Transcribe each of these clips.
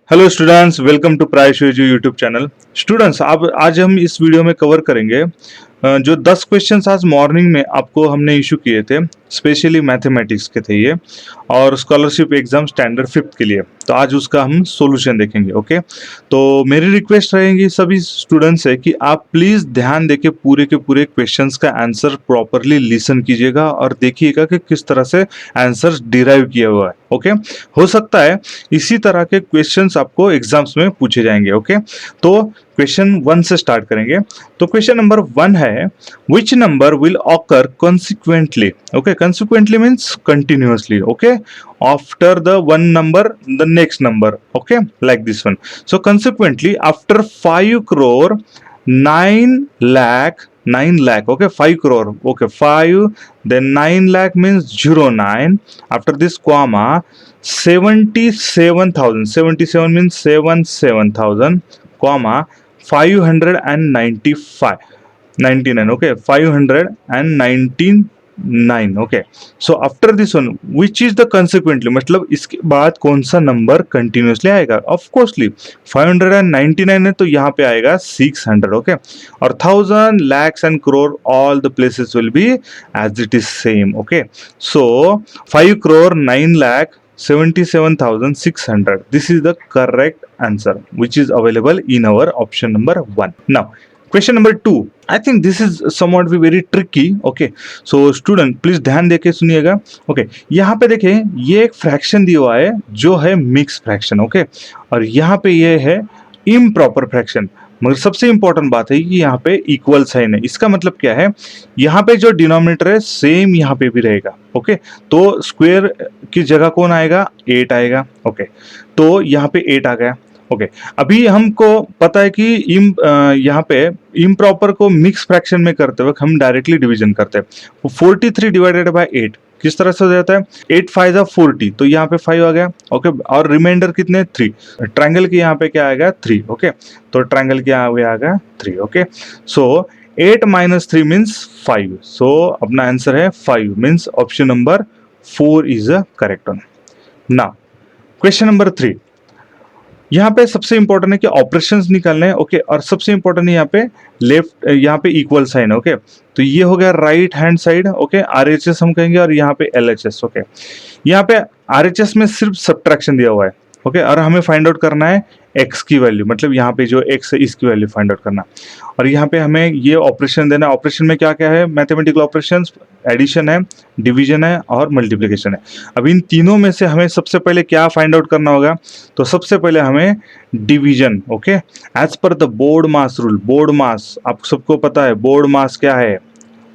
Hello students, welcome to Praishu YouTube channel. Students, अब आज हम इस वीडियो में कवर करेंगे जो 10 क्वेश्चंस आज मॉर्निंग में आपको हमने इशू किए थे, स्पेशली मैथमेटिक्स के थे ये, और स्कॉलरशिप एग्जाम स्टैंडर्ड 5th के लिए। तो आज उसका हम सॉल्यूशन देखेंगे। ओके, तो मेरी रिक्वेस्ट रहेगी सभी स्टूडेंट्स से कि आप प्लीज़ ध्यान देके पूरे के पूरे क्वेश्चंस का आंसर प्रॉपरली लिसन कीजिएगा और देखिएगा कि किस तरह से आंसर डिराइव किया हुआ है। ओके, हो सकता है इसी तरह के क्वेश्चंस आपको एग्जाम्स में पूछे जाएंगे। ओके, तो क्वेश्चन 1 से स्टार्ट करेंगे। तो क्वेश्चन नंबर 1 है, which number will occur consequently? Okay, consequently means continuously. Okay, after the one number the next number. Okay, like this one. So consequently after 5 crore 9 lakh, okay, 5 crore, okay, 5, then 9 lakh means 09, after this comma 77,000, 77 means 77,000, comma 595, 99, okay, 599, okay. So after this one which is the consequently, मतलब इसके बाद कौन सा number continuously आएगा। Of coarsely 599 है तो यहाँ पे आएगा 600। ओके, और 1000 lakhs and crore, all the places will be as it is same. Okay, so 5 crore 9 lakh 77,600, this is the correct answer which is available in our option number 1. Now question number 2, I think this is somewhat be very tricky. Okay, so student please ध्यान देके सुनिएगा। Okay, यहाँ पे देखें, ये एक fraction दिया हुआ है जो है मिक्स फ्रैक्शन। ओके, और यहाँ पे ये है इम्प्रॉपर फ्रैक्शन। मगर सबसे इंपॉर्टेंट बात है कि यहाँ पे इक्वल साइन है। इसका मतलब क्या है, यहाँ पे जो डिनोमिनेटर है सेम यहाँ पे भी रहेगा। ओके, तो स्क्वायर की जगह कौन आएगा, 8 आएगा। ओके, तो यहाँ पे 8 आ गया। ओके, अभी हमको पता है कि यहाँ पे इम्प्रॉपर को मिक्स फ्रैक्शन में करते वक्त हम डायरेक्टली डिवीजन करते हैं। 43 डिवाइडेड बाय 8 किस तरह से हो जाता है, 8 5 40, तो यहाँ पे 5 आ गया। ओके, और रिमाइंडर कितने, 3। ट्रायंगल के यहाँ पे क्या आएगा, 3। ओके, तो ट्रायंगल के यहाँ आ गया 3। ओके, सो 8 - 3 मीन्स 5। सो अपना आंसर है 5, means option number 4 is a correct one. Now question number 3, यहाँ पे सबसे इंपॉर्टेंट है कि ऑपरेशंस निकालने हैं। ओके, और सबसे इंपॉर्टेंट है यहाँ पे लेफ्ट, यहाँ पे इक्वल साइन है। ओके, तो ये हो गया right hand side. Okay, RHS हम कहेंगे, और यहाँ पे एलएचएस। ओके, यहाँ पे आरएचएस में सिर्फ सब्ट्रैक्शन दिया हुआ है। ओके, और हमें फाइंड आउट करना है एक्स की वैल्यू, मतलब यहाँ पे जो एक्स है इसकी वैल्यू फाइंड आउट करना। और यहाँ पे हमें ये ऑपरेशन देना है। ऑपरेशन में क्या क्या है, मैथमेटिकल ऑपरेशंस, एडिशन है, डिवीजन है और मल्टीप्लिकेशन है। अब इन तीनों में से हमें सबसे पहले क्या फाइंड आउट करना होगा, तो सबसे पहले हमें division. Okay, as per the BODMAS rule, BODMAS आप सबको पता है, बोर्ड मास क्या है।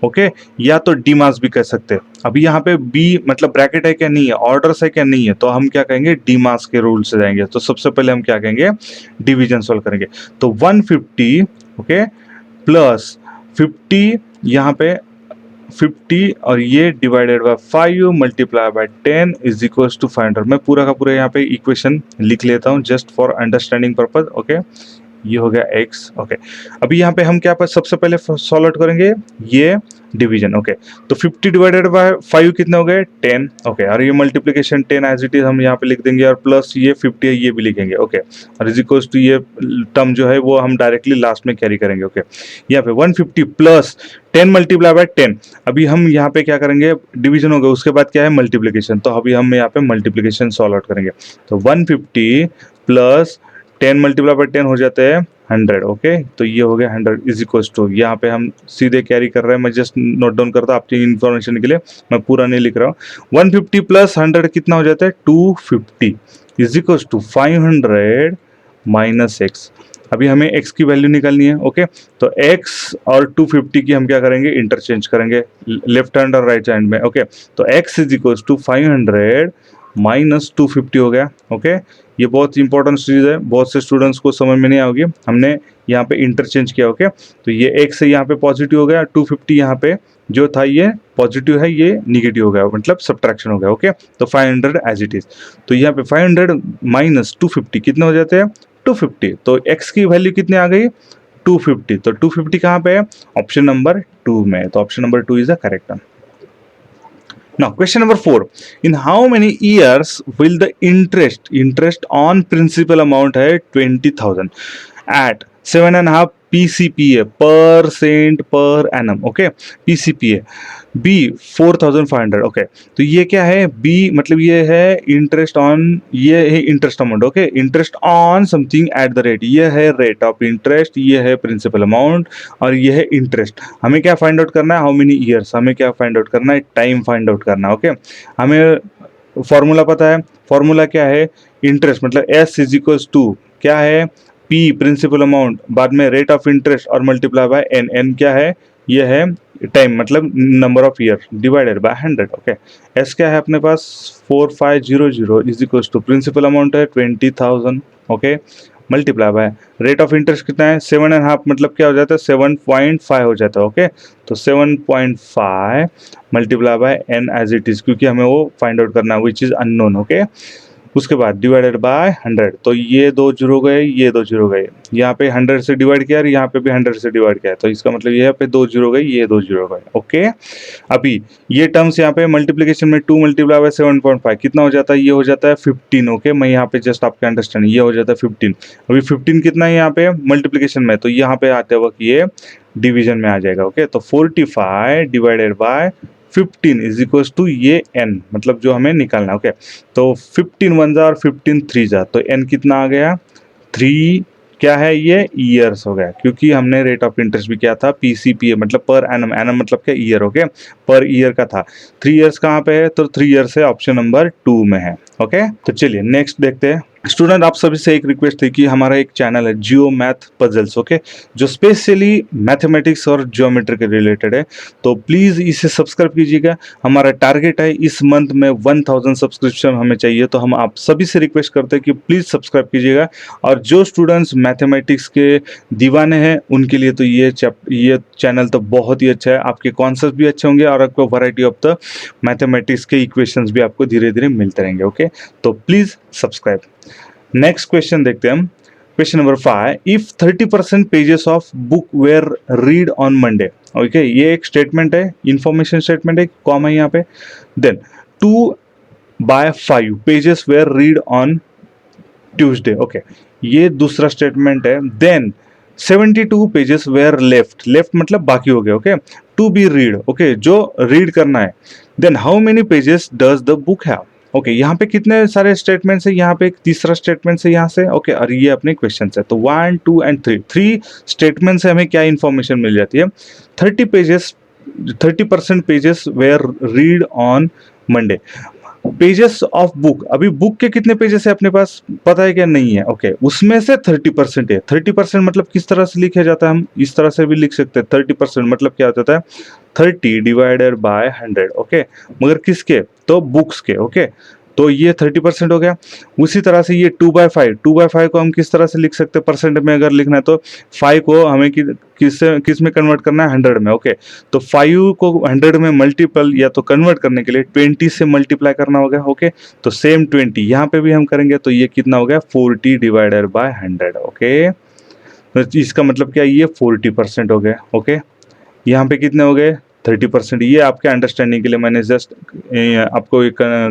ओके, या तो डी मास भी कह सकते हैं। अभी यहाँ पे बी मतलब ब्रैकेट है क्या नहीं है, ऑर्डर्स है क्या नहीं है, तो हम क्या कहेंगे, डी मास के रूल से जाएंगे। तो सबसे पहले हम क्या कहेंगे, डिवीजन सॉल्व करेंगे। तो 150, ओके, प्लस 50, यहाँ पे 50 और ये divided by 5 multiply by 10 is equals to 500। मैं पूरा का पूरा यहाँ पे इक्वेशन लिख लेता हूँ just for understanding purpose. Okay, ये हो गया x। ओके, अभी यहाँ पे हम क्या पर सबसे पहले सॉल्व आउट करेंगे, ये डिवीजन। ओके, तो 50 डिवाइडेड बाय 5 कितने हो गए, 10। ओके, और ये मल्टीप्लिकेशन 10 एज इट इज हम यहाँ पे लिख देंगे, और प्लस ये 50 है ये भी लिखेंगे। ओके, और इज इक्वल्स टू ये टर्म जो है वो हम डायरेक्टली लास्ट में कैरी करेंगे। ओके, यहाँ पे 150 प्लस 10 मल्टीप्लाई बाय 10। अभी हम यहाँ पे क्या करेंगे, डिवीजन हो गया, उसके बाद क्या है, मल्टीप्लिकेशन। तो अभी हम यहाँ पे मल्टीप्लिकेशन सॉल्व आउट करेंगे। तो 150 प्लस 10 मल्टीप्लाई बाय 10 हो जाते हैं 100। ओके, तो ये हो गया 100 इज इक्वल टू, यहाँ पे हम सीधे कैरी कर रहे हैं, मैं जस्ट नोट डाउन करता आपकी इन्फॉर्मेशन के लिए, मैं पूरा नहीं लिख रहा हूँ। 150 प्लस 100 कितना हो जाता है, 250 is equal to 500 minus x. अभी हमें x की वैल्यू निकालनी है। ओके, तो x और 250 की हम क्या करेंगे, इंटरचेंज करेंगे लेफ्ट हैंड और राइट हैंड में। ओके, तो x is equal to 500 minus 250 हो गया। ओके, ये बहुत इंपॉर्टेंट चीज़ है, बहुत से स्टूडेंट्स को समझ में नहीं आओगी, हमने यहाँ पे इंटरचेंज किया। ओके, तो ये x है यहाँ पे पॉजिटिव हो गया, 250 यहाँ पे जो था ये पॉजिटिव है, ये निगेटिव हो गया, मतलब सब्ट्रैक्शन हो गया। ओके, तो 500 एज इट इज। तो यहाँ पे 500 माइनस 250 कितने हो जाते हैं, 250। तो x की वैल्यू कितनी आ गई, 250। तो 250 कहाँ पे है, ऑप्शन नंबर 2 में। तो option number 2 is the correct one. Now, question number 4. In how many years will the interest on principal amount है 20,000 at 7.5 PCPA percent per annum, okay, PCPA B 4,500, okay. तो ये क्या है, B मतलब ये है इंटरेस्ट ऑन, ये है interest amount, okay, interest on something at the rate, ये है रेट ऑफ इंटरेस्ट, ये है प्रिंसिपल अमाउंट और ये है इंटरेस्ट। हमें क्या फाइंड आउट करना है, हाउ मेनी ईयर्स, हमें क्या फाइंड आउट करना है, टाइम फाइंड आउट करना है, ओके। हमें फॉर्मूला पता है, फॉर्मूला क्या है, इंटरेस्ट मतलब S इज इक्वल्स टू क्या है, P प्रिंसिपल अमाउंट, बाद में रेट ऑफ इंटरेस्ट और मल्टीप्लाई बाय N क्या है, ये है टाइम मतलब number of year divided by 100, okay. S क्या है अपने पास 4500 is equals to principal amount है 20,000, okay, multiply by rate of interest कितना है 7.5 मतलब क्या हो जाता है 7.5 हो जाता है, ओके। तो 7.5 multiply by N as it is, क्योंकि हमें वो फाइंड आउट करना है विच इज अननोन, ओके। उसके बाद डिवाइडेड बाय 100, तो ये 2 जीरो गए, ये 2 जीरो गए, यहाँ पे 100 से डिवाइड किया और यहाँ पे भी 100 से डिवाइड किया, तो इसका मतलब यहाँ पे 2 जीरो गए, ये 2 जीरो गए, ओके। अभी ये टर्म्स यहाँ पे मल्टीप्लिकेशन में 2 मल्टीप्लाई बाय 7.5 कितना हो जाता है, ये हो जाता है 15, ओके। मैं यहाँ पे जस्ट आपके अंडरस्टैंड, ये हो जाता है 15। अभी 15 कितना है यहाँ पे मल्टीप्लिकेशन में, तो यहाँ पे आते वक्त ये डिवीजन में आ जाएगा, ओके। तो 45 divided by 15 is equal to ये n मतलब जो हमें निकालना है, ओके। तो 15 वन जा और 15 थ्री जा, तो n कितना आ गया 3, क्या है ये ईयर्स हो गया, क्योंकि हमने रेट ऑफ इंटरेस्ट भी किया था PCPA मतलब पर एनम, एनम मतलब क्या ईयर, ओके, पर ईयर का था। 3 इयर्स कहाँ पे है, तो 3 इयर्स है ऑप्शन नंबर 2 में है, ओके। तो चलिए नेक्स्ट देखते हैं। स्टूडेंट आप सभी से एक रिक्वेस्ट थी कि हमारा एक चैनल है जियो मैथ पजल्स, ओके, जो स्पेशली मैथमेटिक्स और ज्योमेट्री के रिलेटेड है, तो प्लीज़ इसे सब्सक्राइब कीजिएगा। हमारा टारगेट है इस मंथ में 1000 सब्सक्रिप्शन हमें चाहिए, तो हम आप सभी से रिक्वेस्ट करते हैं कि प्लीज़ सब्सक्राइब कीजिएगा। और जो स्टूडेंट्स मैथमेटिक्स के दीवाने हैं उनके लिए तो ये चैनल तो बहुत ही अच्छा है, आपके कॉन्सेप्ट भी अच्छे होंगे और आपको वैरायटी ऑफ द मैथमेटिक्स के इक्वेशंस भी आपको धीरे धीरे मिलते रहेंगे, ओके। तो प्लीज़ सब्सक्राइब। नेक्स्ट क्वेश्चन देखते हैं हम, question number 5, if 30% pages of book were read on Monday, okay, ये एक स्टेटमेंट है, इंफॉर्मेशन स्टेटमेंट है, कॉमा है यहाँ पे, then 2/5 pages were read on Tuesday, okay, ये दूसरा स्टेटमेंट है, then 72 pages were left, left मतलब बाकी हो गया, okay, to be read, okay, जो रीड करना है, then how many pages does the book have, okay. यहाँ पे कितने सारे स्टेटमेंट्स है, यहाँ पे एक तीसरा स्टेटमेंट है यहाँ से, ओके, और ये अपने क्वेश्चन है, तो 1 2 एंड 3 स्टेटमेंट से हमें क्या इन्फॉर्मेशन मिल जाती है, 30% pages were read on Monday, pages of book, अभी बुक के कितने पेजेस है अपने पास पता है क्या, नहीं है, ओके, उसमें से 30% है। 30% मतलब किस तरह से लिखा जाता है, हम इस तरह से भी लिख सकते हैं, 30% मतलब क्या होता है 30 डिवाइडेड बाय 100, ओके, मगर किसके, तो बुक्स के, ओके। तो ये 30% हो गया। उसी तरह से ये 2/5 को हम किस तरह से लिख सकते हैं, परसेंट में अगर लिखना है तो 5 को हमें किस में कन्वर्ट करना है, 100 में, ओके। तो 5 को 100 में मल्टीपल या तो कन्वर्ट करने के लिए 20 से मल्टीप्लाई करना होगा, ओके। तो सेम 20 यहाँ पे भी हम करेंगे, तो ये कितना हो गया 40 डिवाइडेड बाय 100, ओके। तो इसका मतलब क्या, ये 40% हो गया, ओके। यहाँ पे कितने हो गए 30%, ये आपके अंडरस्टैंडिंग के लिए मैंने जस्ट आपको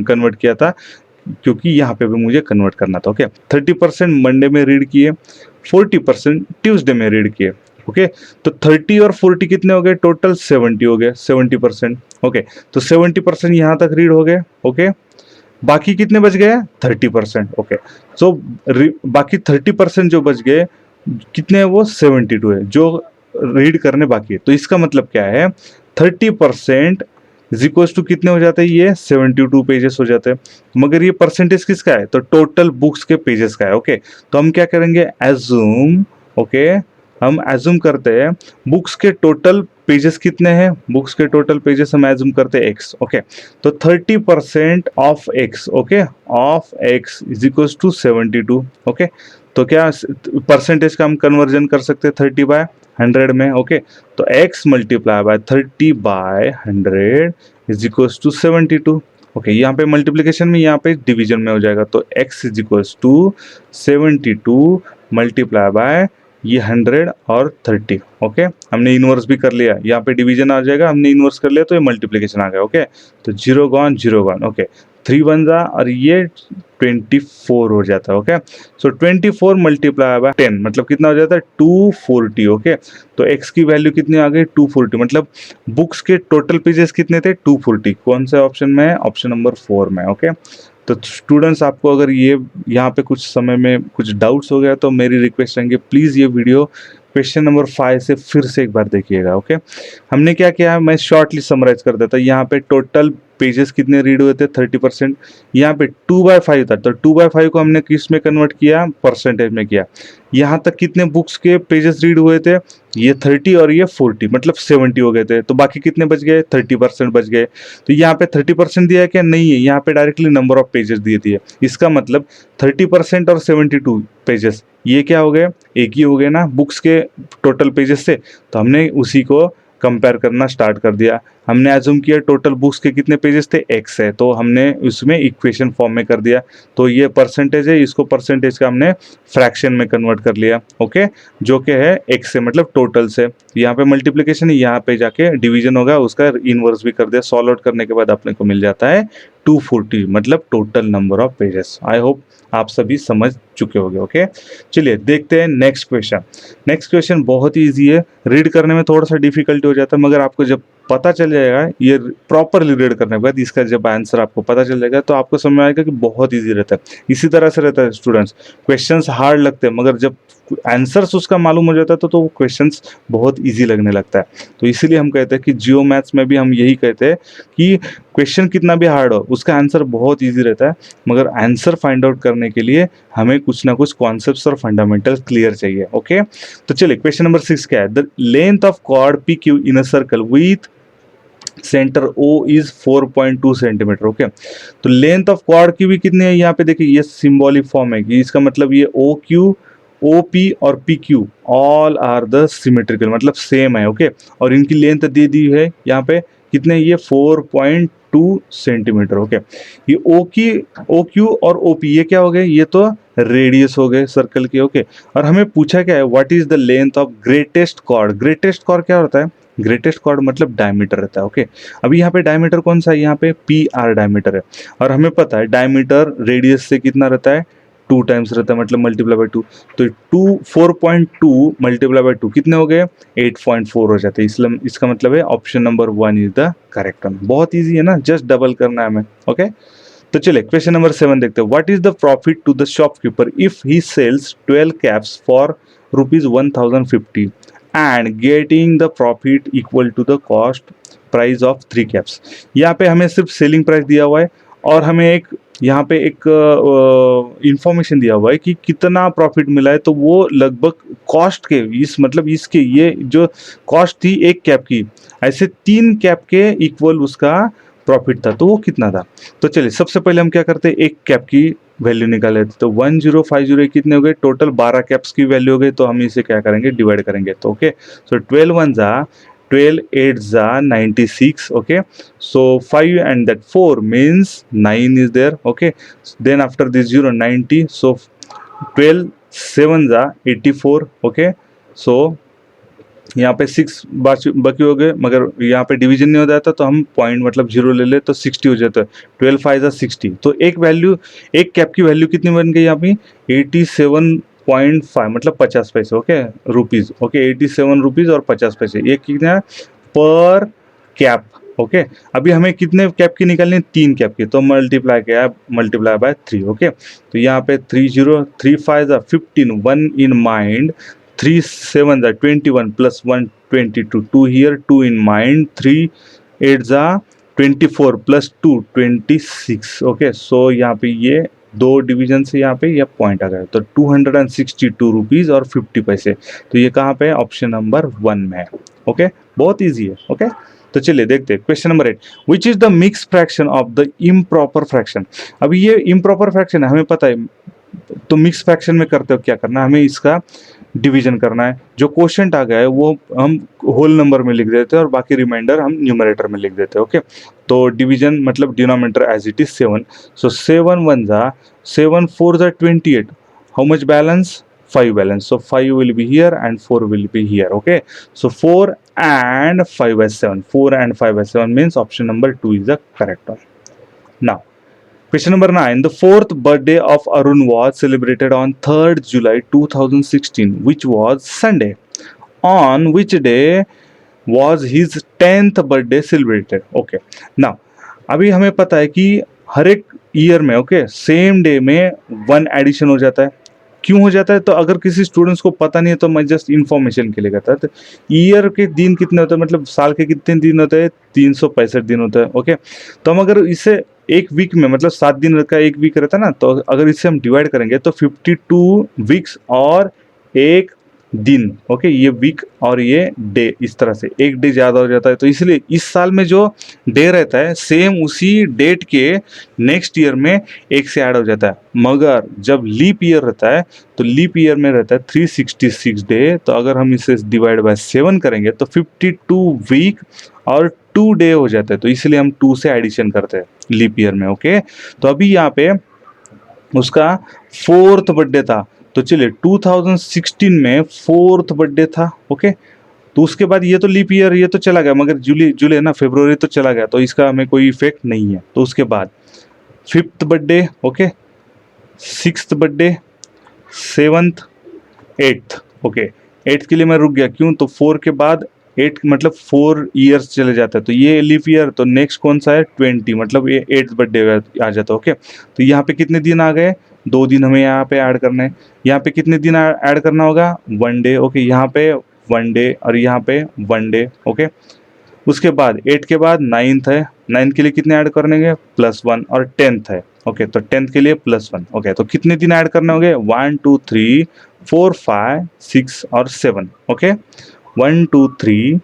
कन्वर्ट किया था, क्योंकि यहाँ पे भी मुझे कन्वर्ट करना था, ओके। 30% मंडे में रीड किए, 40% ट्यूसडे में रीड किए, ओके। तो 30 और 40 कितने हो गए, टोटल 70 हो गए, 70%, ओके। तो 70% यहाँ तक रीड हो गए, ओके। बाकी कितने बच गए 30%, ओके। सो बाकी 30% जो बच गए कितने हैं, वो 72 है जो रीड करने बाकी है। तो इसका मतलब क्या है 30% इज इक्वल्स टू कितने हो जाते हैं, ये 72 पेजेस हो जाते हैं। मगर ये परसेंटेज किसका है, तो टोटल बुक्स के पेजेस का है, ओके। तो हम क्या करेंगे, एज्यूम, ओके, हम एज्यूम करते हैं बुक्स के टोटल पेजेस कितने हैं, बुक्स के टोटल पेजेस हम एज्यूम करते हैं x, ओके। तो 30% of x, okay, of x is equals to 72, okay. तो क्या परसेंटेज का हम कन्वर्जन कर सकते हैं 30/100 में, ओके। तो x multiply by 30/100 is equals to 72, okay. यहाँ पे मल्टीप्लिकेशन में, यहाँ पे डिवीजन में हो जाएगा, तो x is equals to 72 multiply by ये 100 और 30। ओके, हमने इनवर्स भी कर लिया, यहाँ पे डिवीजन आ जाएगा, हमने इनवर्स कर लिया तो ये मल्टीप्लिकेशन आ गया। ओके, तो 0 गॉन 0 गॉन। ओके, 3 बन जा और ये 24 हो जाता है। ओके, सो 24 मल्टीप्लाई बाय 10 मतलब कितना हो जाता है 240। ओके, तो x की वैल्यू कितनी आ गई 240, मतलब बुक्स के टोटल पेजेस कितने थे 240। कौन से ऑप्शन में है, ऑप्शन नंबर 4 में। ओके, तो स्टूडेंट्स आपको अगर ये यहाँ पे कुछ समय में कुछ डाउट्स हो गया तो मेरी रिक्वेस्ट रहेंगे, प्लीज़ ये वीडियो क्वेश्चन नंबर 5 से फिर से एक बार देखिएगा। ओके, हमने क्या किया है, मैं शॉर्टली समराइज कर देता। यहाँ पे टोटल पेजेस कितने रीड हुए थे 30%, यहाँ पे 2/5 था, तो 2/5 को हमने किस में कन्वर्ट किया, परसेंटेज में किया। यहाँ तक कितने बुक्स के पेजेस रीड हुए थे, ये 30 और ये 40, मतलब 70 हो गए थे। तो बाकी कितने बच गए, 30% बच गए। तो यहाँ पे 30% दिया है क्या, नहीं है, यहाँ पे डायरेक्टली नंबर ऑफ पेजेस दिए दिए। इसका मतलब 30% और 72 पेजेस ये क्या हो गए, एक ही हो गए ना बुक्स के टोटल पेजेस से। तो हमने उसी को कंपेयर करना स्टार्ट कर दिया। हमने एज्यूम किया टोटल बुक्स के कितने पेजेस थे, x है, तो हमने उसमें इक्वेशन फॉर्म में कर दिया। तो ये परसेंटेज है, इसको परसेंटेज का हमने फ्रैक्शन में कन्वर्ट कर लिया। ओके, जो कि है x से, मतलब टोटल से। यहाँ पे मल्टीप्लिकेशन, यहाँ पे जाके डिवीजन होगा, उसका इनवर्स भी कर दिया। सॉल्व आउट करने के बाद अपने को मिल जाता है 240, मतलब total number of pages. I hope आप सभी समझ चुके होंगे। ओके, चलिए देखते हैं नेक्स्ट क्वेश्चन। नेक्स्ट क्वेश्चन बहुत ही ईजी है, रीड करने में थोड़ा सा डिफिकल्टी हो जाता है, मगर आपको जब पता चल जाएगा ये प्रॉपरली रीड करने के बाद, इसका जब आंसर आपको पता चल जाएगा तो आपको समझ में आएगा कि बहुत इजी रहता है। इसी तरह से रहता है स्टूडेंट्स, क्वेश्चंस हार्ड लगते हैं मगर जब आंसर्स उसका मालूम हो जाता है तो वो क्वेश्चंस बहुत इजी लगने लगता है। तो इसीलिए हम कहते हैं कि जियो मैथ्स में भी हम यही कहते हैं कि क्वेश्चन कितना भी हार्ड हो उसका आंसर बहुत ईजी रहता है, मगर आंसर फाइंड आउट करने के लिए हमें कुछ ना कुछ कॉन्सेप्ट्स और फंडामेंटल क्लियर चाहिए। ओके, तो चलिए क्वेश्चन नंबर 6 क्या है, the length of chord P Q in a circle with centre O is 4.2 centimetre. Okay, तो लेंथ ऑफ क्वाड की भी कितनी है, यहाँ पे देखिए ये सिंबॉलिक फॉर्म है कि इसका मतलब ये OQ OP और PQ all are the symmetrical, मतलब सेम है। ओके, और इनकी लेंथ दे दी है यहाँ पे कितने, ये 4.2 सेंटीमीटर। ओके, ये OQ और OP ये क्या हो गए, ये तो रेडियस हो गए सर्कल के। ओके, और हमें पूछा क्या है, what is the length of greatest chord. Greatest chord क्या होता है, ग्रेटेस्ट कॉर्ड मतलब डायमीटर रहता है। ओके, अभी यहाँ पे डायमीटर कौन सा है, यहाँ पे PR डायमीटर है, और हमें पता है डायमीटर रेडियस से कितना रहता है 2 टाइम्स रहता है, मतलब मल्टीप्लाई बाय 2। तो 4.2 मल्टीप्लाई बाय 2 कितने हो गए 8.4 हो जाते हैं। इसलिए इसका मतलब है option number 1 is the correct one. बहुत ईजी है ना, जस्ट डबल करना है हमें। ओके, तो चलिए क्वेश्चन नंबर 7 देखते हैं, what is the profit to the shopkeeper if he sells 12 caps for ₹1050 and getting the profit equal to the cost price of 3 caps. यहाँ पे हमें सिर्फ सेलिंग प्राइस दिया हुआ है और हमें एक यहाँ पे एक इंफॉर्मेशन दिया हुआ है कि कितना प्रॉफिट मिला है, तो वो लगभग कॉस्ट के इस मतलब इसके ये जो कॉस्ट थी एक कैप की, ऐसे 3 कैप के इक्वल उसका प्रॉफिट था, तो वो कितना था। तो चलिए सबसे पहले हम क्या करते हैं, एक कैप की वैल्यू निकाले, तो 1050 कितने हो गए, टोटल 12 कैप्स की वैल्यू हो गई, तो हम इसे क्या करेंगे डिवाइड करेंगे। तो ओके, सो 12 1 जा 12 8 जा 96। Okay, so 5 and that 4 means 9 is there. Okay, then after this 0 90, so 12 7 जा 84। okay, so यहाँ पे 6 बाकी हो गए, मगर यहाँ पे डिवीजन नहीं हो जाता तो हम पॉइंट मतलब 0 ले ले तो 60 हो जाता है। 12 5 जा 60, तो एक वैल्यू एक कैप की वैल्यू कितनी बन गई यहाँ पे 87.5 मतलब 50 पैसे। Okay, rupees. ओके, 87 रुपीज़ और 50 पैसे, ये कितना पर कैप। ओके, अभी हमें कितने कैप की निकालनी है, 3 कैप की, तो मल्टीप्लाई बाय 3। ओके, तो यहाँ पे 30 3 5 जा 15 1 इन माइंड 3 7 जा 21 प्लस 1 22 2 हियर 2 इन माइंड 3 8 जा 24 प्लस 2 26। ओके, सो यहाँ पे ये 2 डिवीजन से यहाँ पे यह पॉइंट आ गया, तो 262 रुपीज़ और 50 पैसे। तो ये कहाँ पे है, ऑप्शन नंबर 1 में है। ओके, बहुत ईजी है। ओके, तो चलिए देखते हैं question number 8, which is the mix fraction of the improper fraction. अभी ये इम्प्रॉपर फ्रैक्शन है हमें पता है, तो मिक्स फ्रैक्शन में करते हो क्या करना है, हमें इसका डिवीजन करना है। जो क्वेश्चन आ गया है वो हम होल नंबर में लिख देते हैं और बाकी रिमाइंडर हम न्यूमरेटर में लिख देते हैं। ओके, तो डिवीजन मतलब डिनोमिनेटर एज इट इज 7, सो 7 1 जा 7 4 जा 28, how much balance 5 balance. So 5 will be here and 4 will be here. Okay, so 4 and 5 as 7. 4 and 5 as 7 means option number 2 is the correct one. Now, question number 9. The fourth birthday of Arun was celebrated on 3rd July 2016, which was Sunday. On which day was his 10th birthday celebrated? Okay. Now, अभी हमें पता है कि हर एक year में same day में 1 addition हो जाता है. क्यों हो जाता है? तो अगर किसी स्टूडेंट्स को पता नहीं है तो मैं जस्ट इन्फॉर्मेशन के लिए कहता है. तो ईयर के दिन कितने होते हैं, मतलब साल के कितने दिन होते हैं? 365 दिन होता है. ओके, तो हम अगर इसे एक वीक में, मतलब 7 दिन का एक वीक रहता है ना, तो अगर इसे हम डिवाइड करेंगे तो 52 वीक्स और एक दिन. ओके, ये वीक और ये डे, इस तरह से एक डे ज़्यादा हो जाता है. तो इसलिए इस साल में जो डे रहता है सेम उसी डेट के नेक्स्ट ईयर में एक से ऐड हो जाता है. मगर जब लीप ईयर रहता है तो लीप ईयर में रहता है 366 डे. तो अगर हम इसे डिवाइड बाय 7 करेंगे तो 52 वीक और 2 डे हो जाता है. तो इसलिए हम 2 से एडिशन करते हैं लीप ईयर में. ओके, तो अभी यहाँ पे उसका 4th बर्थडे था. तो चलिए 2016 में 4th बर्थडे था. ओके, तो उसके बाद ये तो लीप ईयर ये तो चला गया, मगर जुलाई ना फरवरी तो चला गया, तो इसका हमें कोई इफेक्ट नहीं है. तो उसके बाद 5th birthday, okay, 6th birthday, 7th, 8th. Okay, 8th के लिए मैं रुक गया. क्यों? तो 4 के बाद 8 मतलब 4 ईयर्स चले जाता है. तो ये लीप ईयर, तो नेक्स्ट कौन सा है? 20, मतलब ये 8th बर्थडे आ जाता है. ओके, तो यहाँ पे कितने दिन आ गए? 2 दिन हमें यहाँ पे ऐड करना है. यहाँ पे कितने दिन ऐड करना होगा? 1 डे. ओके, यहाँ पे 1 डे और यहाँ पे 1 डे. ओके, उसके बाद 8 के बाद 9th है. 9th के लिए कितने ऐड करनेंगे? +1. और 10th है. ओके, तो 10th के लिए +1. ओके, तो कितने दिन ऐड करने होंगे? 1 2 3 4 5 6 और 7. ओके, 1 2 3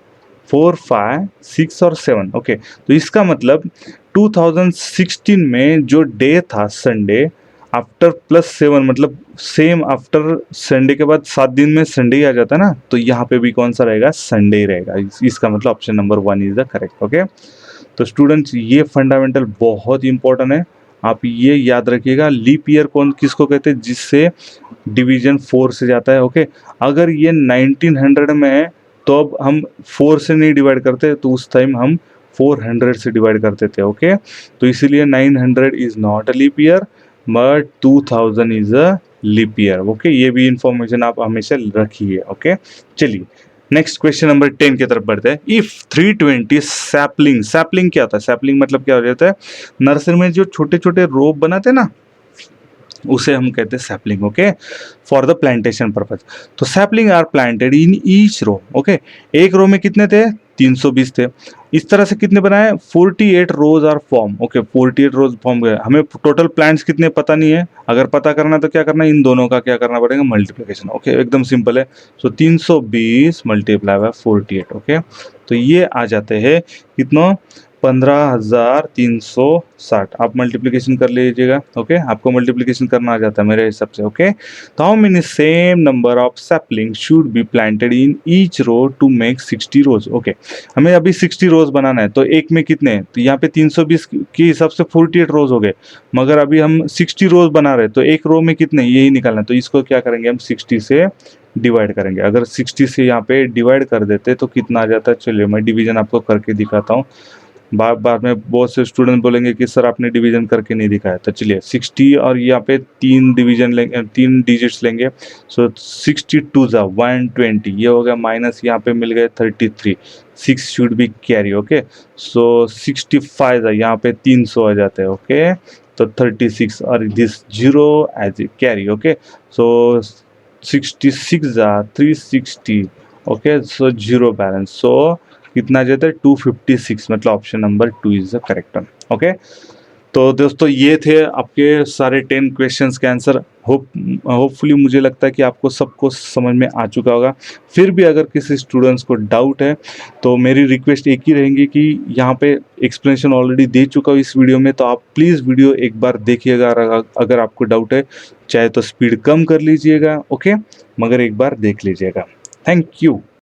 4 5 6 और 7. ओके, तो इसका मतलब 2016 में जो डे था संडे, आफ्टर +7 मतलब सेम आफ्टर संडे के बाद 7 दिन में संडे ही आ जाता है ना, तो यहाँ पे भी कौन सा रहेगा? संडे ही रहेगा. इसका मतलब option number 1 is the correct. Okay, तो स्टूडेंट्स ये फंडामेंटल बहुत इंपॉर्टेंट है, आप ये याद रखिएगा. लीप ईयर कौन किसको कहते हैं? जिससे डिवीजन 4 से जाता है. ओके, अगर ये 1900 में है तो अब हम 4 से नहीं डिवाइड करते, तो उस टाइम हम 400 से डिवाइड करते थे. ओके, तो इसीलिए 900 is not a leap year but 2000 is a leap year. Okay, ये भी इंफॉर्मेशन आप हमेशा रखिए. ओके, चलिए नेक्स्ट क्वेश्चन नंबर 10 की तरफ बढ़ते हैं. इफ 320 सैपलिंग, सैपलिंग क्या होता है? सैपलिंग मतलब क्या हो जाता है? नर्सरी में जो छोटे छोटे रोप बनाते हैं ना, उसे हम कहते हैं sapling. Okay, for the plantation purpose. तो sapling are planted in each row. Okay, एक रो में कितने थे? 320 थे. इस तरह से कितने बनाए? 48 rows are form. Okay, 48 rows form गए. हमें टोटल प्लांट्स कितने पता नहीं है. अगर पता करना है तो क्या करना है? इन दोनों का क्या करना पड़ेगा? मल्टीप्लिकेशन. ओके, एकदम सिंपल है. सो 320 मल्टीप्लाई बाय 48. ओके, तो ये आ जाते हैं कितना? 15,360. आप मल्टीप्लिकेशन कर लीजिएगा. ओके, आपको मल्टीप्लिकेशन करना आ जाता है मेरे हिसाब से. ओके, तो how many same number of sapling should be planted in each row to make 60 rows. Okay, हमें अभी 60 रोज बनाना है, तो एक में कितने? तो यहाँ पे 320 के हिसाब से 48 रोज हो गए, मगर अभी हम 60 रोज बना रहे हैं, तो एक रो में कितने यही निकालना है. तो इसको क्या करेंगे हम? 60 से डिवाइड करेंगे. अगर 60 से यहाँ पे डिवाइड कर देते तो कितना आ जाता है? चलिए मैं डिवीजन आपको करके दिखाता हूँ. बार बार में बहुत से स्टूडेंट बोलेंगे कि सर आपने डिवीजन करके नहीं दिखाया. तो चलिए 60 और यहाँ पे 3 डिवीजन लेंगे, 3 डिजिट्स लेंगे. सो 62 ज़ा 120, ये हो गया, माइनस यहाँ पे मिल गए 33. 6 शुड बी कैरी. ओके, सो 65 ज़ा यहाँ पे 300 आ जाते हैं. ओके, तो 36 और this 0 as a carry. Okay, so 66 ज़ा 360. ओके, सो 0 बैलेंस. सो कितना जाता है? 256, मतलब option number 2 is the correct one. Okay, तो दोस्तों ये थे आपके सारे 10 क्वेश्चंस के आंसर. होपफुली मुझे लगता है कि आपको सबको समझ में आ चुका होगा. फिर भी अगर किसी स्टूडेंट्स को डाउट है तो मेरी रिक्वेस्ट एक ही रहेंगी कि यहाँ पे एक्सप्लेनेशन ऑलरेडी दे चुका हूँ इस वीडियो में, तो आप प्लीज़ वीडियो एक बार देखिएगा. अगर आपको डाउट है, चाहे तो स्पीड कम कर लीजिएगा. ओके, मगर एक बार देख लीजिएगा. Thank you.